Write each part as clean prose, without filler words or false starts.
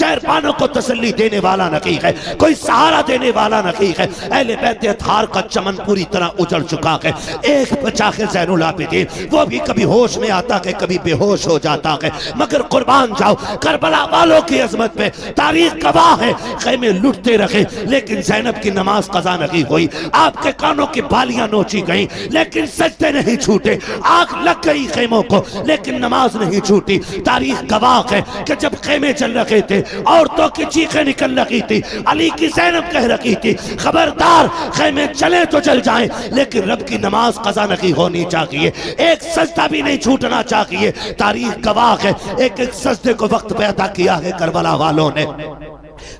शहरबानों को तसल्ली देने वाला नहीं है, कोई सहारा देने वाला नहीं है। अहले बैत अतहार का चमन पूरी तरह उजड़ चुका है। एक बचा है ज़ैनुल आबिदीन, वो भी कभी होश में आता है कभी बेहोश हो जाता है, मगर कुर्बान जाओ करबला वालों की अजमत पे तारीख गवाह है। खैमे लुटते रहे लेकिन ज़ैनब की नमाज कज़ा नहीं हुई, आपके कानों की बालियां नोची गई लेकिन सजदे नहीं छूटे, आग लग गई खेमों को लेकिन नमाज नहीं छूटी। तारीख गवाह है कि जब खेमे चल रहे थे औरतों की चीखें निकल रही थी, अली की ज़ैनब कह रही थी खबरदार खेमे चले तो चल जाएं लेकिन रब की नमाज कज़ा नहीं होनी चाहिए, एक सजदा भी नहीं छूटना चाहिए। तारीख गवाह है एक एक सजदे को वक्त पे अदा किया है करबला वालों ने,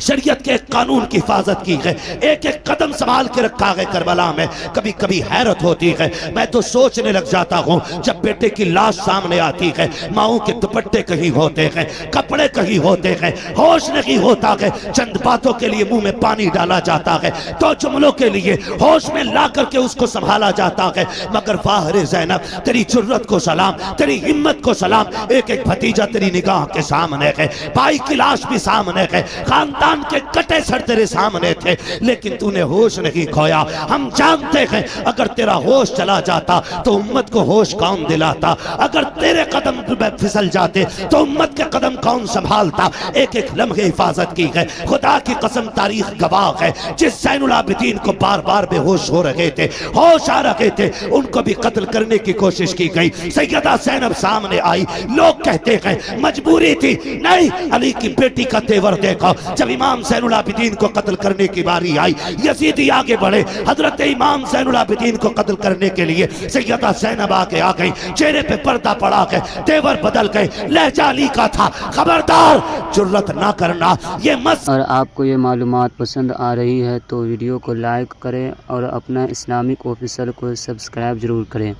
शरीयत के कानून की हिफाजत की है, एक एक कदम संभाल के रखा है करबला में। कभी कभी हैरत होती है, मैं तो सोचने लग जाता हूँ जब बेटे की लाश सामने आती है, माओं के दुपट्टे कहीं होते हैं, कपड़े कहीं होते हैं, होश नहीं होता है, चंद बातों के लिए मुंह में पानी डाला जाता है, तो जुमलों के लिए होश में ला करके उसको संभाला जाता है। मगर फाहरे ज़ैनब तेरी जुर्रत को सलाम, तेरी हिम्मत को सलाम, एक एक भतीजा तेरी निगाह के सामने है, भाई की लाश भी सामने है, खानदान के कटे सर तेरे सामने थे लेकिन तूने होश नहीं खोया। हम जानते हैं अगर तेरा होश चला जाता तो उम्मत को होश कौन दिलाता, अगर तेरे कदम फिसल जाते तो उम्मत के कदम कौन संभालता। एक एक लम्हे हिफाजत की है, खुदा की कसम तारीख गवाह है, जिस ज़ैनुल आबिदीन को बार बार बेहोश हो रहे थे, होश आ रहे थे, उनको भी कत्ल करने की कोशिश की गई। सैयदा ज़ैनब सामने आई, लोग कहते हैं मजबूरी थी, नहीं अली की बेटी का तेवर देखो। जब इमाम ज़ैनुल आबिदीन को कत्ल करने की बारी आई, यजीदी आगे बढ़े, हजरत इमाम ज़ैनुल आबिदीन को कत्ल करने के लिए सैयदा ज़ैनब आगे आ गई, चेहरे पे पर्दा पड़ा गए, तेवर बदल गए, लहजा अली का था, खबरदार जुर्रत ना करना ये मत। और आपको ये मालूमात पसंद आ रही है तो वीडियो को लाइक करें और अपना इस्लामिक ऑफिसर को सब्सक्राइब ज़रूर करें।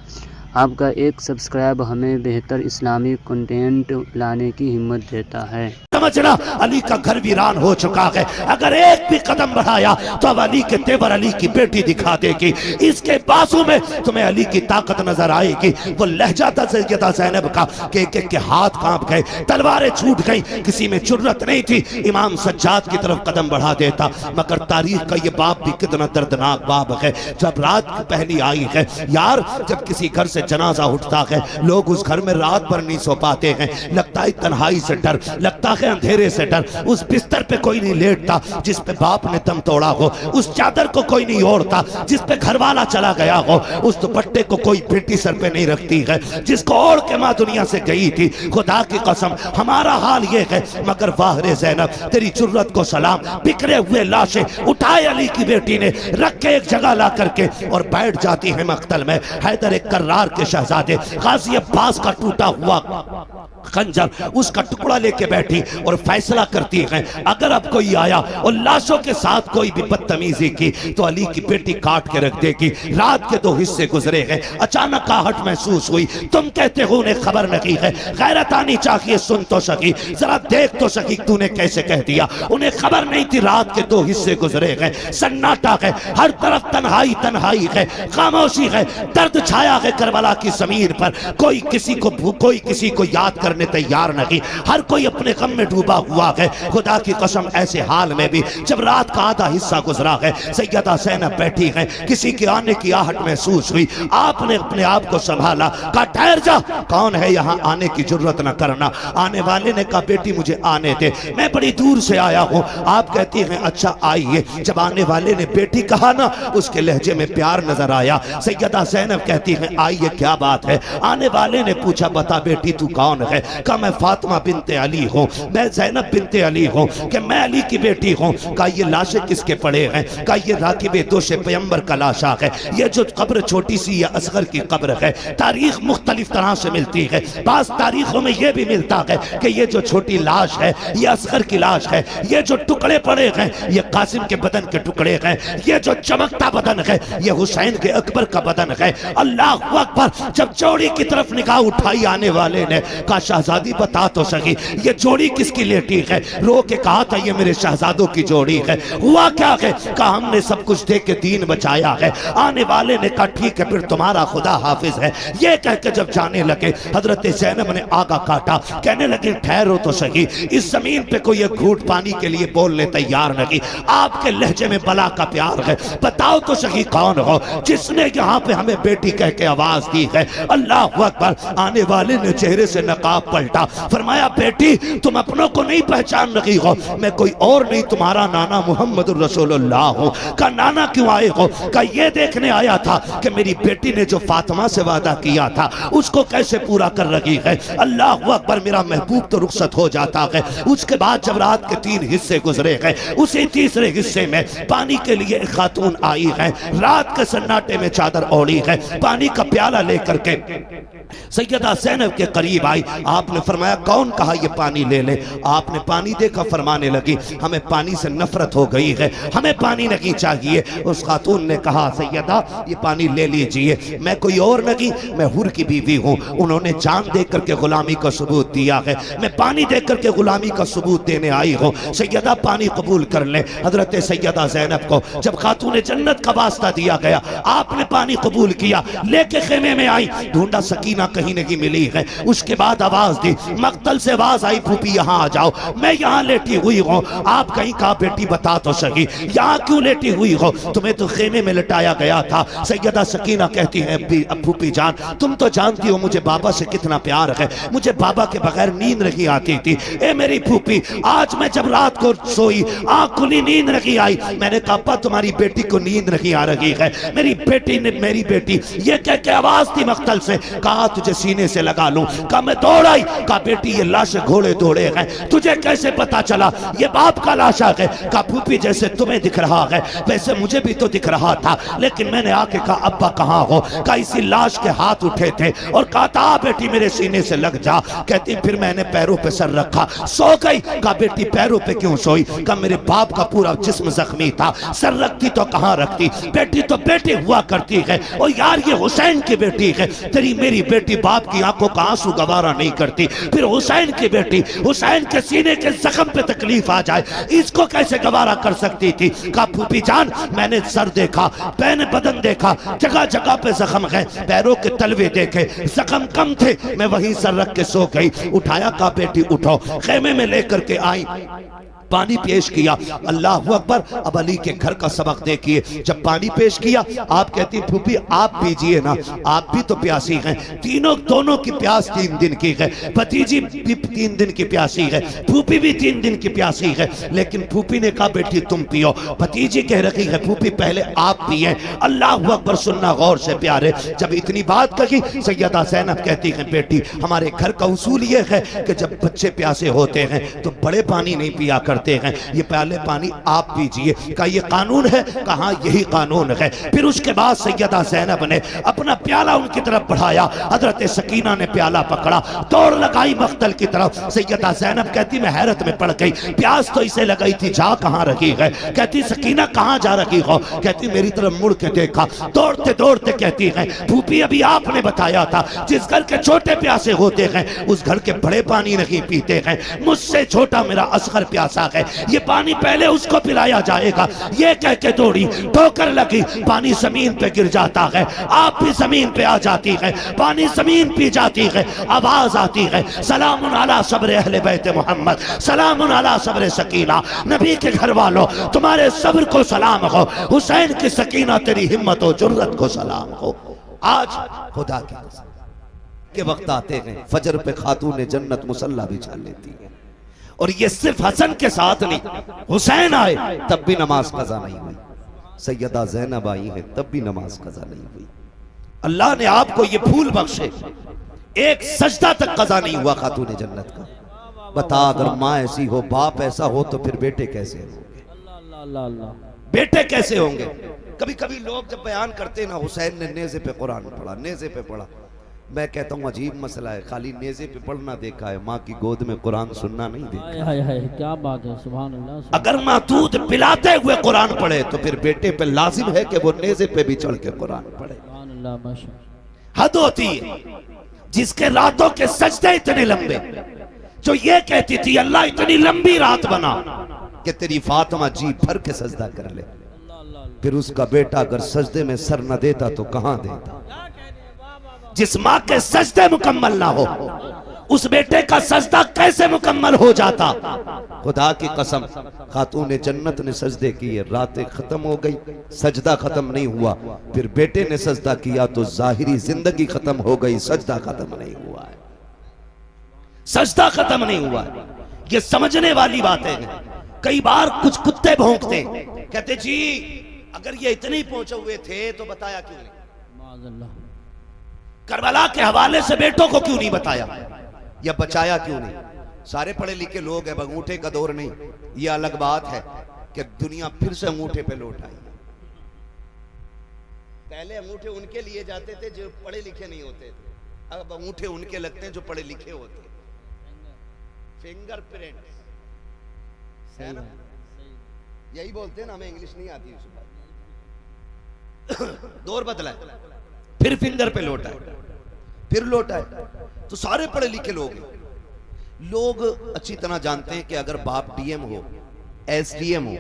आपका एक सब्सक्राइब हमें बेहतर इस्लामिक कंटेंट लाने की हिम्मत देता है। समझना अली का घर वीरान हो चुका है, अगर एक भी कदम बढ़ाया तो अब अली के तेवर अली की बेटी दिखा देगी, इसके बाजू में तुम्हें अली की ताकत नजर आएगी। वो लहजा था सैयदा ज़ैनब का कि एक एक के हाथ कांप गए, तलवारें छूट गई, किसी में जुर्रत नहीं थी इमाम सज्जाद की तरफ कदम बढ़ा देता। मगर तारीख का ये बाब भी कितना दर्दनाक बाब है। जब रात पहली आई है यार, जब किसी घर से जनाजा उठता है लोग उस घर में रात भर नहीं सो पाते हैं, लगता है तन्हाई से डर, लगता है अंधेरे से डर, उस बिस्तर पे कोई नहीं लेटता जिस पे बाप ने दम तोड़ा हो, उस चादर को कोई नहीं ओढ़ता जिस पे घरवाला चला गया हो, उस दुपट्टे को कोई बेटी सर पे नहीं रखती है जिसको ओढ़ के माँ दुनिया से गई थी। खुदा की कसम हमारा हाल ये है, मगर वाहरे ज़ैनब तेरी जुर्रत को सलाम, बिखरे हुए लाशें उठाए अली की बेटी ने रख के एक जगह ला करके और बैठ जाती है मख्तल में। हैदर एक कर्रार के शहजादे गाजी अब्बास का टूटा हुआ खंजर उसका टुकड़ा लेके बैठी और फैसला करती है अगर अब कोई आया और लाशों के साथ कोई भी बदतमीजी की तो अली की बेटी काट के रख देगी। रात के 2 हिस्से गुजरे हैं, अचानक आहट महसूस हुई, तुम कहते हो उन्हें खबर नहीं है, गैरत आनी चाहिए, सुन तो सकी, जरा देख तो सकी तूने कैसे कह दिया। उन्हें खबर नहीं थी रात के 2 हिस्से गुजरे हैं, सन्नाटा है, हर तरफ तन्हाई तन्हाई है, खामोशी है, दर्द छाया है करबला की जमीन पर, कोई किसी को याद करने तैयार नहीं, हर कोई अपने गम में डूबा हुआ है। खुदा की कसम ऐसे हाल में भी जब रात का आधा हिस्सा गुजरा है, सैयदा ज़ैनब बैठी है, किसी के आने की आहट महसूस हुई, आपने अपने आप को संभाला, कहा ठहर जा, कौन है यहाँ, आने की जरूरत न करना। आने वाले ने कहा बेटी मुझे आने दे, मैं बड़ी दूर से आया हूँ। आप कहती हैं अच्छा आइए। जब आने वाले ने बेटी कहा ना, उसके लहजे में प्यार नजर आया। सैयदा ज़ैनब कहती है आइए क्या बात है। आने वाले ने पूछा बता बेटी तू कौन है। कहा मैं फातिमा बिनते अली हूँ, मैं ज़ैनब बिनते अली हूँ, कि मैं अली की बेटी हूँ। कहा ये लाशें किसके पड़े हैं। कहा ये राकिबे दोषे पैगंबर का लाशा है, ये जो कब्र छोटी सी या असगर की कब्र है। तारीख मुख्तलिफ तरह से मिलती है, बास तारीखों में यह भी मिलता है कि ये जो छोटी लाश है ये असगर की लाश है, ये जो टुकड़े पड़े हैं ये कासिम के बदन के टुकड़े हैं, ये जो चमकता बदन है ये हुसैन के अकबर का बदन है। अल्लाह अकबर। जब चौड़ी की तरफ निगाह उठाई आने वाले ने, कहा शहजादी बता तो सकी ये जोड़ी किसकी लेटी है। रो के कहा था ये मेरे शहजादों की जोड़ी है। हुआ क्या है, कहा हमने सब कुछ दे के दीन बचाया है। आने वाले ने कहा ठीक है फिर तुम्हारा खुदा हाफिज है। ये कह के जब जाने लगे हजरत ज़ैनब ने आगा काटा, कहने लगे ठहरो तो सही, इस जमीन पे कोई एक घूंट पानी के लिए बोलने तैयार नहीं। आपके लहजे में बला का प्यार है, बताओ तो सही कौन हो जिसने यहाँ पे हमें बेटी कह के आवाज दी है। अल्लाह अकबर। आने वाले ने चेहरे से नकाब पलटा, फरमाया बेटी तुम अपनों को नहीं पहचान रही हो, मैं कोई और नहीं तुम्हारा नाना मोहम्मद रसूलुल्लाह हूँ। का नाना क्यों आए हो, का ये देखने आया था कि मेरी बेटी ने जो फातिमा से वादा किया था उसको कैसे पूरा कर रही है। अल्लाह अकबर। मेरा महबूब तो रुखसत हो जाता है। उसके बाद जब रात के 3 हिस्से गुजरे गए, उसी तीसरे हिस्से में पानी के लिए एक खातून आई है, रात के सन्नाटे में चादर ओढ़ी है, पानी का प्याला लेकर के सैयदा ज़ैनब के करीब आई। आपने फरमाया कौन, कहा ये पानी ले ले। आपने पानी देखा, फरमाने लगी हमें पानी से नफरत हो गई है, हमें पानी नहीं चाहिए। उस खातून ने कहा सैयदा ये पानी ले लीजिए, मैं कोई और नहीं, मैं हुर की बीवी हूँ। उन्होंने जान दे करके गुलामी का सबूत दिया है, मैं पानी दे करके गुलामी का सबूत देने आई हूँ। सैयदा पानी कबूल कर ले। हजरत सैयदा ज़ैनब को जब खातून जन्नत का वास्ता दिया गया, आपने पानी कबूल किया, लेके खेमे में आई, ढूंढा सकीना कहीं नहीं मिली है। उसके बाद आवाज दी, मक्तल से आवाज आई फूफी यहाँ आ जाओ, मैं यहाँ लेटी हुई हूँ। आप कहीं कहा बेटी बता तो सही यहाँ क्यों लेटी हुई हो, तुम्हें तो खेमे में लटाया गया था। सैयदा सकीना कहती है फूफी जान तुम तो जानती हो मुझे बाबा से कितना प्यार है, मुझे बाबा के बगैर नींद नहीं आती थी। ए मेरी फूफी आज मैं जब रात को सोई आंख खुली नींद नहीं आई, मैंने कहा अब्बा तुम्हारी बेटी को नींद नहीं आ रही है। मेरी बेटी ने मेरी बेटी ये कह के आवाज दी मक्तल से, कहा तुझे सीने से लगा लूं। कहा मैं दौड़ आई, कहा बेटी ये लाश घोड़े दौड़े हैं, तुझे कैसे पता चला ये बाप का लाशा है। कहा फूफी जैसे तुम्हें दिख रहा है वैसे मुझे भी तो दिख रहा था, लेकिन मैंने आके कहा अब्बा कहाँ हो। कहा इसी लाश के हाथ उठे थे और कहा था बेटी मेरे सीने से लग जा। कहती फिर मैंने पैरों पे सर रखा, सो गई। कहा बेटी पैरों पे क्यों सोई, कहा मेरे बाप का पूरा जिस्म जख्मी था, सर रखती तो कहाँ रखती, बेटी तो बेटी हुआ करती है। और यार ये हुसैन की बेटी है, तेरी मेरी बेटी बाप की आंखों का आंसू गवारा नहीं करती, फिर हुसैन की बेटी हुसैन के सीने के जख्म पे तकलीफ आ जाए इसको कैसे गवारा कर सकती थी। कहा फूफी जान मैंने सर देखा, मैंने बदन देखा, जगह जगह पे जख्म है, पैरों के तलवे देखे जख्म कम थे, मैं वहीं सर रख के सो गई। उठाया, कहा बेटी उठो, खेमे में लेकर के आई, पानी पेश किया। अल्लाह अकबर। अब अली के घर का सबक देखिए, जब पानी पेश किया आप कहती फूफी आप पीजिए ना, आप भी तो प्यासी हैं। तीनों दोनों की प्यास 3 दिन की है, भतीजी भी 3 दिन की प्यासी है, फूफी भी 3 दिन की प्यासी है। लेकिन फूफी ने कहा बेटी तुम पियो, भतीजी कह रही है फूफी पहले आप पिए। अल्लाह अकबर। सुनना गौर से प्यारे, जब इतनी बात कही सैयदा ज़ैनब कहती है बेटी हमारे घर का उसूल ये है कि जब बच्चे प्यासे होते हैं तो बड़े पानी नहीं पिया कर हैं, ये पहले पानी आप पीजिए। का ये कानून है, कहा यही कानून है। फिर उसके बाद सैयदा ज़ैनब ने अपना प्याला उनकी तरफ बढ़ाया, हजरत सकीना ने प्याला पकड़ा, दौड़ लगाई मख्तल की तरफ। सैयदा ज़ैनब कहती मैं हैरत में पड़ गई, प्यास तो इसे लगाई थी, जा कहाँ रही है। कहती सकीना कहाँ जा रही हो, कहती मेरी तरफ मुड़ के देखा, दौड़ते दौड़ते कहती है फूफी अभी आपने बताया था जिस घर के छोटे प्यासे होते हैं उस घर के बड़े पानी नहीं पीते हैं, मुझसे छोटा मेरा असगर प्यासा है, ये पानी पहले उसको पिलाया जाएगा। ये कह के दौड़ी, ठोकर लगी, पानी जमीन पे गिर जाता है, आप भी जमीन पे आ जाती है, पानी जमीन पी जाती है। आवाज आती है सलामुन अला सब्र अहले बैत मोहम्मद, सलामुन अला सब्र सकीना, नबी के घर वालों तुम्हारे सब्र को सलाम हो, हुसैन की सकीना तेरी हिम्मत और जुर्रत को सलाम हो। आज खुदा के वक्त आते हैं फजर पे खातून जन्नत मुसल्ला बिछा लेती है, और ये सिर्फ हसन के साथ नहीं, हुसैन आए तब भी नमाज कज़ा नहीं हुई, सैयदा ज़ैनब आई है तब भी नमाज कज़ा नहीं हुई। अल्लाह ने आपको ये फूल बख्शे, एक सजदा तक कज़ा नहीं हुआ खातून जन्नत का। बता अगर माँ ऐसी हो, बाप ऐसा हो, तो फिर बेटे कैसे होंगे, बेटे कैसे होंगे। कभी कभी लोग जब बयान करते ना हुसैन ने नेज़े पे कुरान पढ़ा, नेज़े पे पढ़ा, मैं कहता हूँ अजीब मसला है, खाली नेज़े पे पढ़ना देखा है, माँ की गोद में कुरान सुनना नहीं देखा। हाय हाय क्या बात है, सुभान अल्लाह। अगर माँ दूध पिलाते हुए कुरान पढ़े तो फिर बेटे पे लाजिम है कि वो नेज़े पे भी चढ़ के कुरान पढ़े। सुभान अल्लाह माशाअल्लाह। हद होती है। जिसके रातों के सजदे इतने लंबे, जो ये कहती थी अल्लाह इतनी लंबी रात बना कि तेरी फातिमा जी भर के सजदा कर ले, फिर उसका बेटा अगर सजदे में सर न देता तो कहां देता। जिस मां के सजदे मुकम्मल ना हो, उस बेटे का सजदा कैसे मुकम्मल हो जाता। खुदा की कसम, खातून जन्नत ने सजदे किए, रातें खत्म हो गई, सजदा खत्म नहीं हुआ। फिर बेटे ने सजदा किया तो जाहिरी जिंदगी खत्म हो गई, सजदा खत्म नहीं हुआ है। सजदा खत्म नहीं हुआ है। ये समझने वाली बातें हैं। कई बार कुछ कुत्ते भौंकते, कहते जी अगर ये इतने ही पहुंचे हुए थे तो बताया क्यों नहीं, करबला के हवाले से बेटों को क्यों नहीं बताया, या बचाया क्यों नहीं। सारे पढ़े लिखे लोग हैं, अंगूठे का दौर नहीं। ये अलग बात है कि दुनिया फिर से अंगूठे पे लौट आई। पहले अंगूठे उनके लिए जाते थे जो पढ़े लिखे नहीं होते थे, अब अंगूठे उनके लगते हैं जो पढ़े लिखे होते। फिंगरप्रिंट है ना, यही बोलते हैं ना, हमें इंग्लिश नहीं आती। दौर बदला है, फिर फिंगर पे लौटा है, फिर लौटा है। तो सारे पढ़े लिखे लोग अच्छी तरह जानते हैं कि अगर बाप डीएम हो, एसडीएम हो,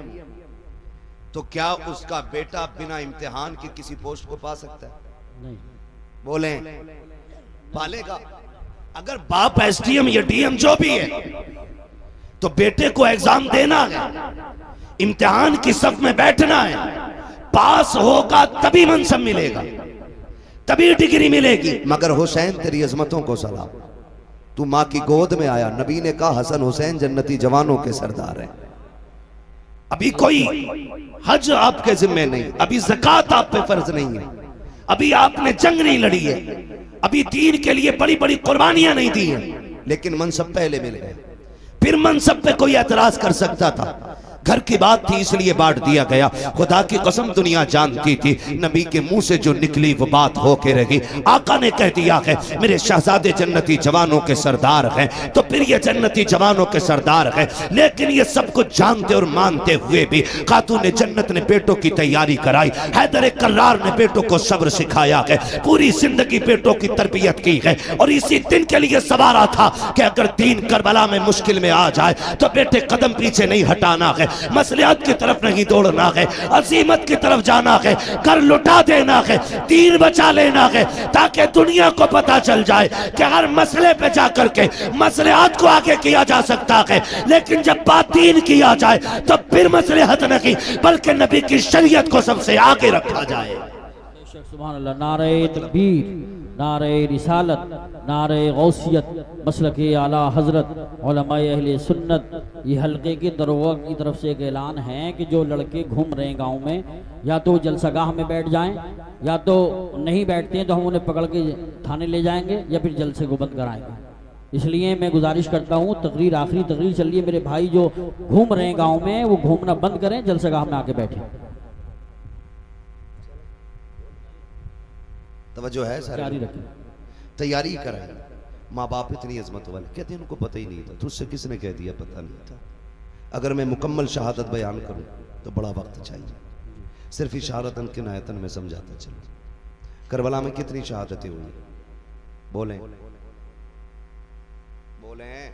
तो क्या उसका बेटा बिना इम्तिहान के किसी पोस्ट को पा सकता है? नहीं। बोले पालेगा। अगर बाप एसडीएम या डीएम जो भी है, तो बेटे को एग्जाम देना है, इम्तिहान की सफ में बैठना है, पास होगा तभी मनसब मिलेगा, तभी डिग्री मिलेगी। मगर हुसैन तेरी अजमतों को सलाम, तू मां की गोद में आया। नबी ने कहा हसन हुसैन जन्नती जवानों के सरदार हैं। अभी कोई हज आपके जिम्मे नहीं, अभी ज़कात आप पे फर्ज नहीं है, अभी आपने जंग नहीं लड़ी है, अभी दीन के लिए बड़ी बड़ी कुर्बानियां नहीं दी हैं, लेकिन मनसब पहले मिल गए। फिर मनसब पे कोई एतराज कर सकता था, घर की बात थी इसलिए बांट दिया गया। खुदा की कसम दुनिया जानती थी नबी के मुंह से जो निकली वो बात होके रही। आका ने कह दिया है मेरे शहजादे जन्नती जवानों के सरदार हैं, तो फिर ये जन्नती जवानों के सरदार हैं। लेकिन ये सब कुछ जानते और मानते हुए भी खातून जन्नत ने बेटों की तैयारी कराई। हैदर कर्रार ने बेटों को सब्र सिखाया है, पूरी जिंदगी बेटों की तरबियत की है, और इसी दिन के लिए सवारा था कि अगर दीन करबला में मुश्किल में आ जाए तो बेटे कदम पीछे नहीं हटाना है, मसलियत की तरफ नहीं दौड़ना है, अजीमत की तरफ जाना है, कर लुटा देना है, दीन बचा लेना है, ताकि दुनिया को पता चल जाए कि हर मसले पे जाकर के मसलियत को आगे किया जा सकता है। लेकिन जब बात दीन किया जाए तो फिर मसलियत नहीं बल्कि नबी की शरीयत को सबसे आगे रखा जाए। सुभान अल्लाह। नारे तकबीर, नारे रिसालत, नारे गौसियत, मसलक आला हजरत उलमाए अहले सुन्नत। ये हल्के के दरोगा की तरफ से एक ऐलान है कि जो लड़के घूम रहे हैं गांव में, या तो जलसागाह में बैठ जाएं, या तो नहीं बैठते हैं तो हम उन्हें पकड़ के थाने ले जाएंगे या फिर जलसे को बंद कराएंगे। इसलिए मैं गुजारिश करता हूँ, तकरीर आखिरी तकरीर चल रही है, मेरे भाई जो घूम रहे हैं गाँव में वो घूमना बंद करें, जलसागाह में आके बैठे। तवज्जो है सर, जारी रखें, तैयारी कराएं। माँ बाप इतनी अजमत वाले, कहते हैं उनको पता ही नहीं था। तुझसे किसने कह दिया पता नहीं था? अगर मैं मुकम्मल शहादत बयान करूं तो बड़ा वक्त चाहिए, सिर्फ इशारतन किनायतन में समझाता चलो। करबला में कितनी शहादतें हुई? बोलें बोलें,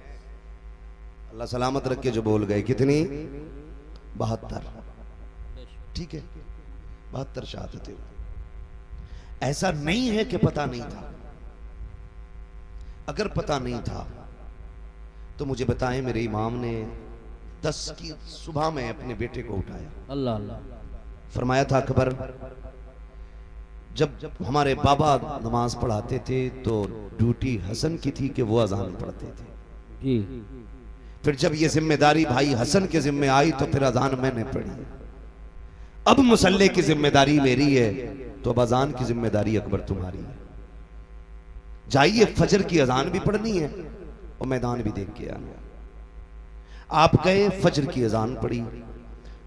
अल्लाह सलामत रख के जो बोल गए। कितनी? 72। ठीक है, 72 शहादतें हुई। ऐसा नहीं है कि पता नहीं था। अगर पता नहीं था तो मुझे बताएं, मेरे इमाम ने 10 की सुबह में अपने बेटे को उठाया, अल्लाह अल्लाह, फरमाया था अकबर, जब हमारे बाबा नमाज पढ़ाते थे तो ड्यूटी हसन की थी कि वो अजान पढ़ते थे जी। फिर जब ये जिम्मेदारी भाई हसन के जिम्मे आई तो फिर अजान मैंने पढ़ी। अब मुसल्ले की जिम्मेदारी मेरी है तो अब अजान की जिम्मेदारी अकबर तुम्हारी है। जाइए, फजर की अजान भी पढ़नी है और मैदान भी देख के आना। आप गए, फजर की अजान पढ़ी,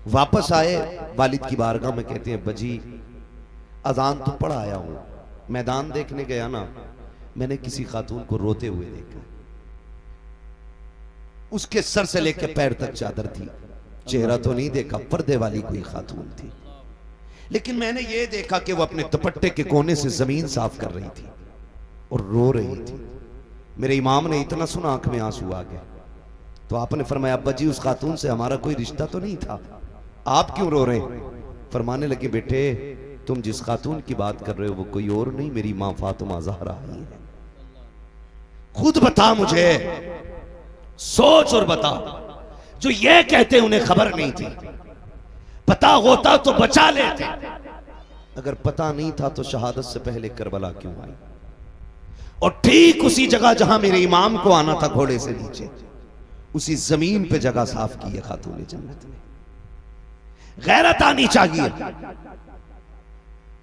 वापस आए, वालिद की बारगाह में कहते हैं बजी अजान तो पढ़ आया हूं, मैदान देखने गया ना, मैंने किसी खातून को रोते हुए देखा। उसके सर से लेकर पैर तक चादर थी, चेहरा तो नहीं देखा, पर्दे वाली कोई खातून थी। लेकिन मैंने ये देखा कि वो अपने दुपट्टे के कोने से जमीन साफ कर रही थी और रो रही थी। मेरे इमाम ने इतना सुना, आंख में आंसू आ गया। तो आपने फरमाया, अब्बा जी उस खातून से हमारा कोई रिश्ता तो नहीं था, आप क्यों रो रहे हैं? फरमाने लगे, बेटे तुम जिस खातून की बात कर रहे हो वो कोई और नहीं, मेरी मां फातिमा ज़हरा ही है। खुद बता मुझे, सोच और बता। जो ये कहते उन्हें खबर नहीं थी, पता होता तो बचा लेते, अगर पता नहीं था तो शहादत से पहले करबला क्यों आई? और ठीक उसी जगह जहां मेरे इमाम को आना था घोड़े से नीचे, उसी जमीन पे जगह साफ की है खातून जन्नत ने। गैरत आनी चाहिए।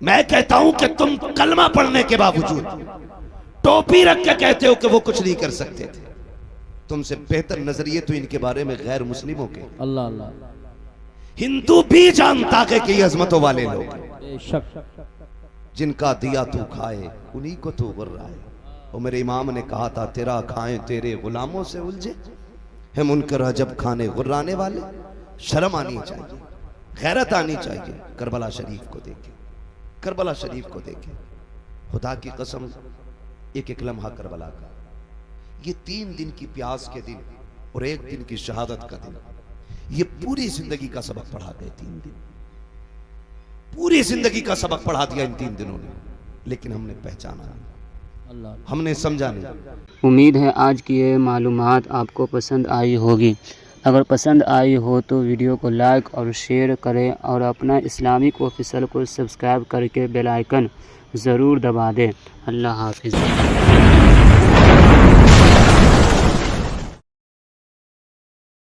मैं कहता हूं कि तुम कलमा पढ़ने के बावजूद टोपी रख के कहते हो कि वो कुछ नहीं कर सकते थे। तुमसे बेहतर नजरिए तो इनके बारे में गैर मुस्लिमों के। अल्लाह अल्लाह। हिंदू भी जानता है कि ये अजमतों वाले लोग बेशक। जिनका दिया तू खाए उन्हीं को तू गुर्राए। और मेरे इमाम ने कहा था, तेरा खाएं तेरे गुलामों से उलझे है मुनकर जब खाने गुर्राने वाले। शर्म आनी चाहिए, गैरत आनी चाहिए। करबला शरीफ को देखे, करबला शरीफ को देखे। खुदा की कसम, एक एक लम्हा करबला का, ये 3 दिन की प्यास के दिन और 1 दिन की शहादत का दिन, ये पूरी जिंदगी का सबक पढ़ा गए। 3 दिन पूरी जिंदगी का सबक पढ़ा दिया इन 3 दिनों ने। लेकिन हमने पहचाना नहीं, हमने समझा नहीं। उम्मीद है आज की ये मालूमात आपको पसंद आई होगी। अगर पसंद आई हो तो वीडियो को लाइक और शेयर करें और अपना इस्लामिक ऑफिशियल को सब्सक्राइब करके बेल आइकन ज़रूर दबा दें। अल्लाह हाफिज़।